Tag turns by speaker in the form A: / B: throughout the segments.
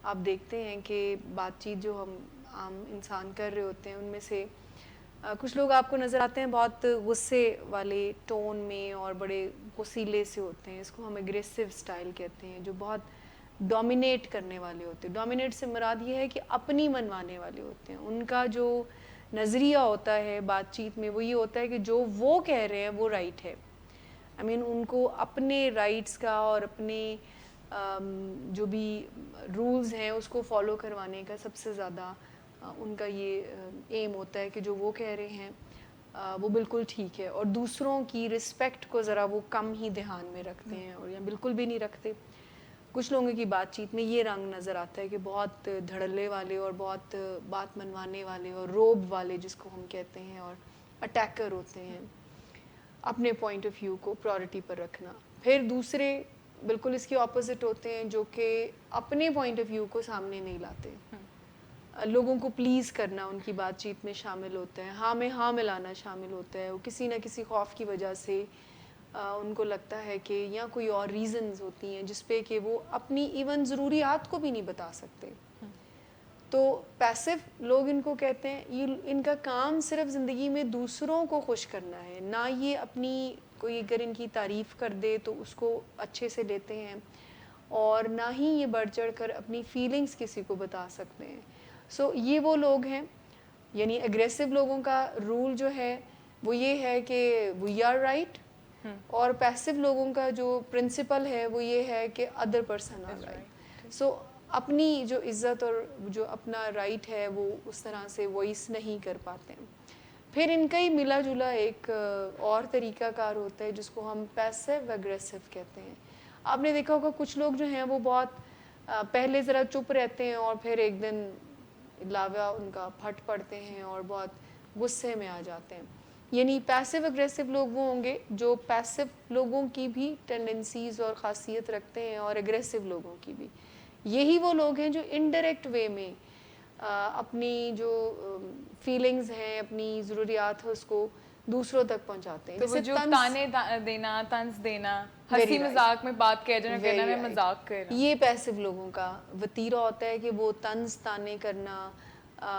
A: آپ دیکھتے ہیں کہ بات چیت جو ہم عام انسان کر رہے ہوتے ہیں ان میں سے کچھ لوگ آپ کو نظر آتے ہیں بہت غصے والے ٹون میں اور بڑے غصیلے سے ہوتے ہیں. اس کو ہم اگریسو سٹائل کہتے ہیں, جو بہت ڈومینیٹ کرنے والے ہوتے ہیں. ڈومینیٹ سے مراد یہ ہے کہ اپنی منوانے والے ہوتے ہیں. ان کا جو نظریہ ہوتا ہے بات چیت میں وہ یہ ہوتا ہے کہ جو وہ کہہ رہے ہیں وہ رائٹ ہے. آئی مین ان کو اپنے رائٹس کا اور اپنے جو بھی رولز ہیں اس کو فالو کروانے کا سب سے زیادہ ان کا یہ ایم ہوتا ہے کہ جو وہ کہہ رہے ہیں وہ بالکل ٹھیک ہے, اور دوسروں کی رسپیکٹ کو ذرا وہ کم ہی دھیان میں رکھتے ہیں اور یا بالکل بھی نہیں رکھتے. کچھ لوگوں کی بات چیت میں یہ رنگ نظر آتا ہے کہ بہت دھڑلے والے اور بہت بات منوانے والے اور روب والے جس کو ہم کہتے ہیں, اور اٹیکر ہوتے ہیں. اپنے پوائنٹ آف ویو کو پرائورٹی پر رکھنا. پھر دوسرے بالکل اس کے اپوزٹ ہوتے ہیں جو کہ اپنے پوائنٹ آف ویو کو سامنے نہیں لاتے. لوگوں کو پلیز کرنا ان کی بات چیت میں شامل ہوتا ہے, ہاں میں ہاں ملانا شامل ہوتا ہے. وہ کسی نہ کسی خوف کی وجہ سے ان کو لگتا ہے کہ یا کوئی اور ریزنز ہوتی ہیں جس پہ کہ وہ اپنی ایون ضروریات کو بھی نہیں بتا سکتے. تو پیسو لوگ ان کو کہتے ہیں, یہ ان کا کام صرف زندگی میں دوسروں کو خوش کرنا ہے, نہ یہ اپنی کوئی اگر ان کی تعریف کر دے تو اس کو اچھے سے لیتے ہیں, اور نہ ہی یہ بڑھ چڑھ کر اپنی فیلنگز کسی کو بتا سکتے ہیں. سو یہ وہ لوگ ہیں, یعنی اگریسو لوگوں کا رول جو ہے وہ یہ ہے کہ وی آر رائٹ, اور پیسو لوگوں کا جو پرنسپل ہے وہ یہ ہے کہ ادر پرسن آر رائٹ. سو اپنی جو عزت اور جو اپنا رائٹ ہے وہ اس طرح سے وائس نہیں کر پاتے ہیں. پھر ان کا ہی ملا جلا ایک اور طریقہ کار ہوتا ہے جس کو ہم پیسو اگریسو کہتے ہیں. آپ نے دیکھا ہوگا کچھ لوگ جو ہیں وہ بہت پہلے ذرا چپ رہتے ہیں اور پھر ایک دن لاوا ان کا پھٹ پڑتے ہیں اور بہت غصے میں آ جاتے ہیں. یعنی پیسو اگریسو لوگ وہ ہوں گے جو پیسو لوگوں کی بھی ٹینڈنسیز اور خاصیت رکھتے ہیں اور اگریسو لوگوں کی بھی. یہی وہ لوگ ہیں جو انڈائریکٹ وے میں اپنی جو فیلنگز ہیں, اپنی ضروریات ہے اس کو دوسروں تک پہنچاتے ہیں.
B: تو وہ جو تانے دینا, طنز دینا, ہنسی مذاق میں بات کہہ جانا, کہنا میں مذاق کر رہا ہوں,
A: یہ پیسو لوگوں کا وتیرہ ہوتا ہے کہ وہ طنز تانے کرنا,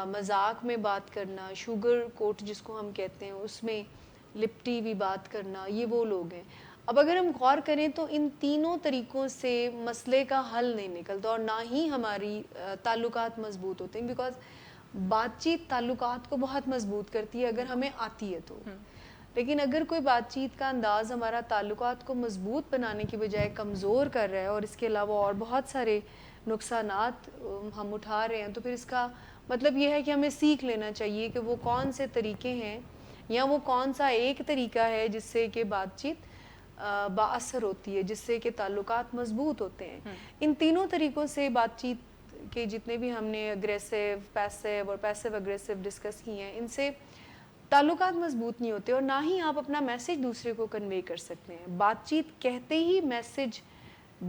A: مذاق میں بات کرنا, شوگر کوٹ جس کو ہم کہتے ہیں اس میں لپٹی ہوئی بات کرنا, یہ وہ لوگ ہیں. اب اگر ہم غور کریں تو ان تینوں طریقوں سے مسئلے کا حل نہیں نکلتا اور نہ ہی ہماری تعلقات مضبوط ہوتے ہیں, بیکاز بات چیت تعلقات کو بہت مضبوط کرتی ہے اگر ہمیں آتی ہے تو. لیکن اگر کوئی بات چیت کا انداز ہمارا تعلقات کو مضبوط بنانے کی بجائے کمزور کر رہا ہے اور اس کے علاوہ اور بہت سارے نقصانات ہم اٹھا رہے ہیں, تو پھر اس کا مطلب یہ ہے کہ ہمیں سیکھ لینا چاہیے کہ وہ کون سے طریقے ہیں یا وہ کون سا ایک طریقہ ہے جس سے کہ بات چیت با اثر ہوتی ہے, جس سے کہ تعلقات مضبوط ہوتے ہیں. ان تینوں طریقوں سے بات چیت کے جتنے بھی ہم نے اگریسو, پیسو اور پیسو اگریسو ڈسکس کیے ہیں, ان سے تعلقات مضبوط نہیں ہوتے اور نہ ہی آپ اپنا میسج دوسرے کو کنوے کر سکتے ہیں. بات چیت کہتے ہی میسج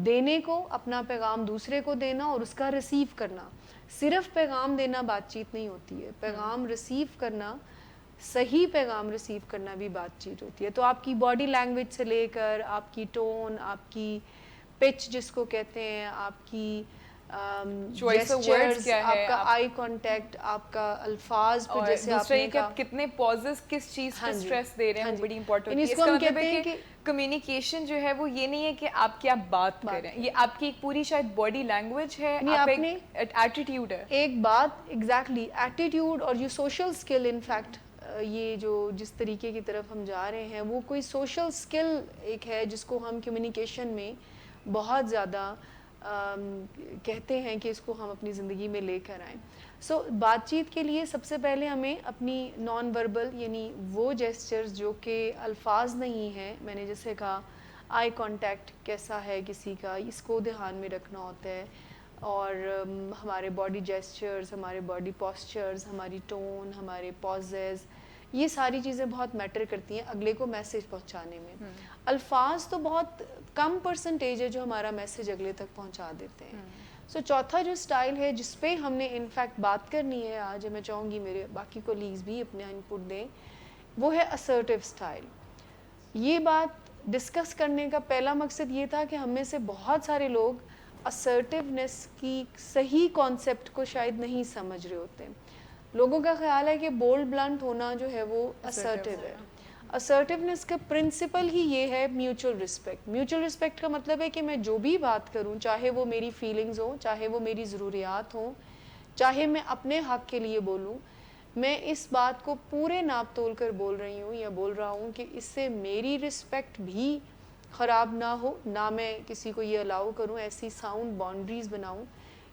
A: دینے کو, اپنا پیغام دوسرے کو دینا اور اس کا ریسیو کرنا. صرف پیغام دینا بات چیت نہیں ہوتی ہے, پیغام ریسیو کرنا, صحیح پیغام ریسیو کرنا بھی بات چیت ہوتی ہے. تو آپ کی باڈی لینگویج سے لے کر آپ کی ٹون, آپ کی پچ جس کو کہتے ہیں, آپ کی جیسچرز, آپ کا آئی کانٹیکٹ, آپ کا الفاظ پہ جیسے آپ نے کہا
B: کتنے پازز کس چیز پہ اسٹریس دے رہے ہیں, وہ بڑی امپورٹنٹ ہوتی ہے.
A: اس کا مطلب ہے کہ
B: کمیونیکیشن جو ہے وہ یہ نہیں ہے کہ آپ کیا بات کریں, یہ آپ کی ایک پوری شاید باڈی لینگویج ہے, آپ کا ایٹیٹیوڈ ہے.
A: ایک بات ایگزیکٹلی ایٹیٹیوڈ اور یہ سوشل اسکل, انفیکٹ یہ جو جس طریقے کی طرف ہم جا رہے ہیں وہ کوئی سوشل اسکل ایک ہے جس کو ہم کمیونیکیشن میں بہت زیادہ کہتے ہیں کہ اس کو ہم اپنی زندگی میں لے کر آئیں. سو بات چیت کے لیے سب سے پہلے ہمیں اپنی نان وربل یعنی وہ جیسچرز جو کہ الفاظ نہیں ہیں, میں نے جیسے کہا آئی کانٹیکٹ کیسا ہے کسی کا, اس کو دھیان میں رکھنا ہوتا ہے, اور ہمارے باڈی جیسچرز, ہمارے باڈی پوسچرز, ہماری ٹون, ہمارے پوزز, یہ ساری چیزیں بہت میٹر کرتی ہیں اگلے کو میسج پہنچانے میں. الفاظ تو بہت کم پرسنٹیج ہے جو ہمارا میسج اگلے تک پہنچا دیتے ہیں. سو چوتھا جو اسٹائل ہے جس پہ ہم نے انفیکٹ بات کرنی ہے آج, میں چاہوں گی میرے باقی کولیگز بھی اپنے ان پٹ دیں, وہ ہے اسرٹیو اسٹائل. یہ بات ڈسکس کرنے کا پہلا مقصد یہ تھا کہ ہم میں سے بہت سارے لوگ assertiveness کی صحیح کانسیپٹ کو شاید نہیں سمجھ رہے ہوتے ہیں. لوگوں کا خیال ہے کہ بولڈ بلنٹ ہونا جو ہے وہ assertive ہے. assertiveness کا پرنسپل ہی یہ ہے میوچل رسپیکٹ. میوچل رسپیکٹ کا مطلب ہے کہ میں جو بھی بات کروں, چاہے وہ میری فیلنگز ہوں, چاہے وہ میری ضروریات ہوں, چاہے میں اپنے حق کے لیے بولوں, میں اس بات کو پورے ناپ تول کر بول رہی ہوں یا بول رہا ہوں کہ اس سے میری رسپیکٹ بھی خراب نہ ہو, نہ میں کسی کو یہ الاؤ کروں, ایسی ساؤنڈ باؤنڈریز بناؤں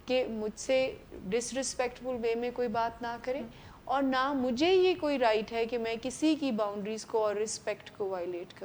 A: کہ مجھ سے ڈس رسپیکٹفل وے میں کوئی بات نہ کرے, اور نہ مجھے یہ کوئی رائٹ ہے کہ میں کسی کی باؤنڈریز کو اور رسپیکٹ کو وائلیٹ کروں.